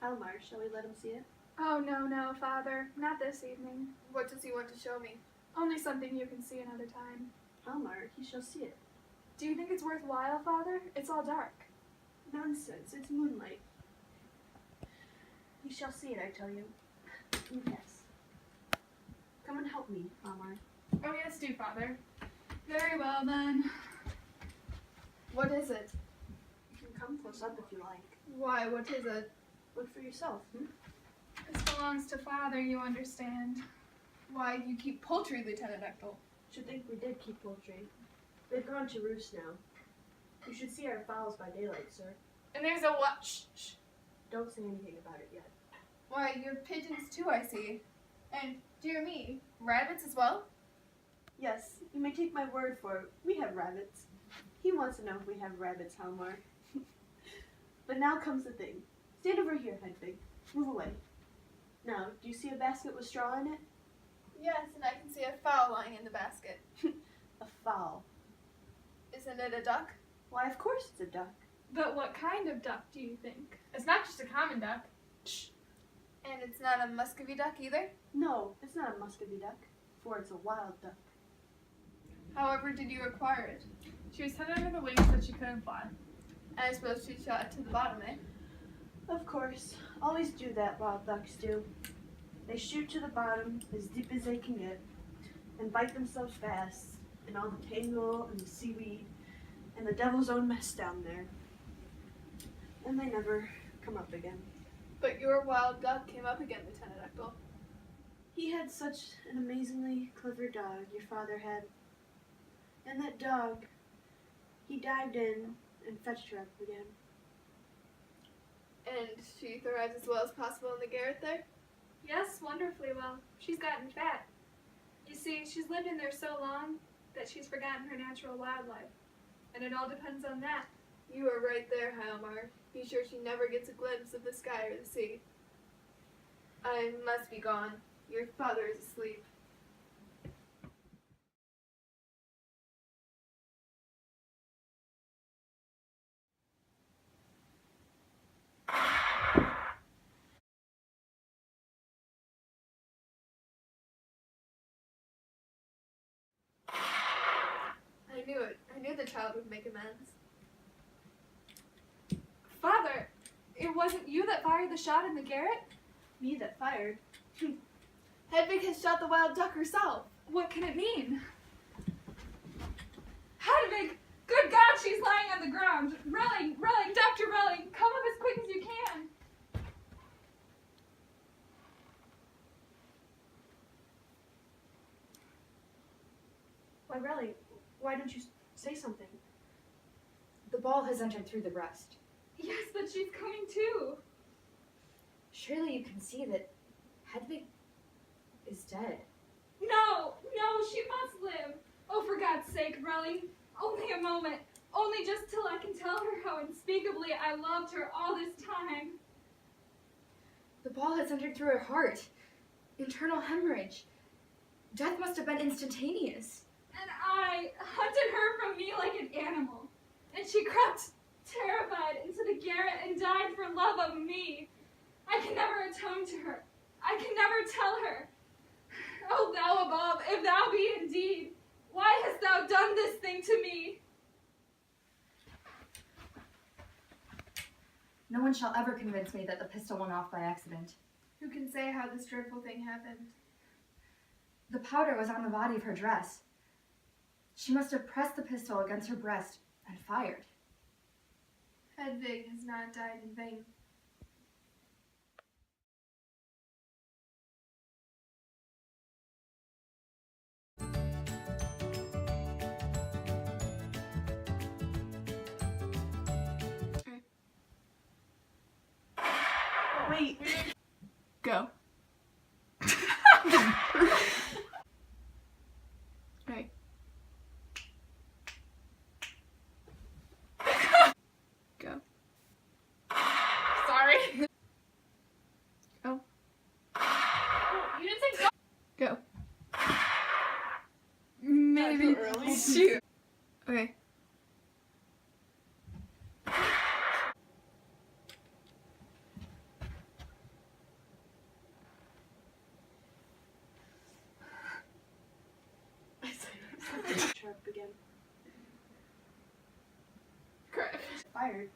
Halmar, shall we let him see it? Oh, no, Father. Not this evening. What does he want to show me? Only something you can see another time. Halmar, he shall see it. Do you think it's worthwhile, Father? It's all dark. Nonsense, it's moonlight. He shall see it, I tell you. Yes. Come and help me, Halmar. Oh, yes, do, Father. Very well, then. What is it? You can come close up if you like. Why, what is it? Look for yourself, This belongs to Father, you understand. Why, you keep poultry, Lieutenant Echtel. Should think we did keep poultry. They've gone to roost now. You should see our fowls by daylight, sir. And there's a what? Shh. Don't say anything about it yet. Why, you have pigeons too, I see. And, dear me, rabbits as well? Yes, you may take my word for it. We have rabbits. He wants to know if we have rabbits, Halmar. But now comes the thing. Stand over here, Hedvig. Move away. Now, do you see a basket with straw in it? Yes, and I can see a fowl lying in the basket. A fowl. Isn't it a duck? Why, of course it's a duck. But what kind of duck do you think? It's not just a common duck. Shh. And it's not a muscovy duck either? No, it's not a muscovy duck, for it's a wild duck. However did you acquire it? She was hid under the wings that she couldn't fly. I suppose she shot it to the bottom, eh? Of course. Always do that, wild ducks do. They shoot to the bottom, as deep as they can get, and bite themselves fast, in all the tangle and the seaweed, and the devil's own mess down there. And they never come up again. But your wild duck came up again, Lieutenant Echtel. He had such an amazingly clever dog, your father had. And that dog, he dived in and fetched her up again. And she thrives as well as possible in the garret there? Yes, wonderfully well. She's gotten fat. You see, she's lived in there so long that she's forgotten her natural wildlife. And it all depends on that. You are right there, Halmar. Be sure she never gets a glimpse of the sky or the sea. I must be gone. Your father is asleep. I knew it. I knew the child would make amends. Father, it wasn't you that fired the shot in the garret? Me that fired. Hedvig has shot the wild duck herself. What can it mean? Hedvig! Good God, she's lying on the ground. Relling, Dr. Relling, come up as quick as you can. Why, really? Why don't you say something? The ball has entered through the breast. Yes, but she's coming too. Surely you can see that Hedvig is dead. No, she must live. Oh, for God's sake, Relling, only a moment. Only just till I can tell her how unspeakably I loved her all this time. The ball has entered through her heart. Internal hemorrhage. Death must have been instantaneous. And I hunted her from me like an animal. And she crept, terrified, into the garret and died for love of me. I can never atone to her. I can never tell her. O thou above, if thou be indeed, why hast thou done this thing to me? No one shall ever convince me that the pistol went off by accident. Who can say how this dreadful thing happened? The powder was on the body of her dress. She must have pressed the pistol against her breast and fired. Hedvig has not died in vain. Wait. Go. Right. Go. Sorry. Go. You didn't say go. Go. Maybe. Too early? Shoot. Okay. her up again. Crap. Fired.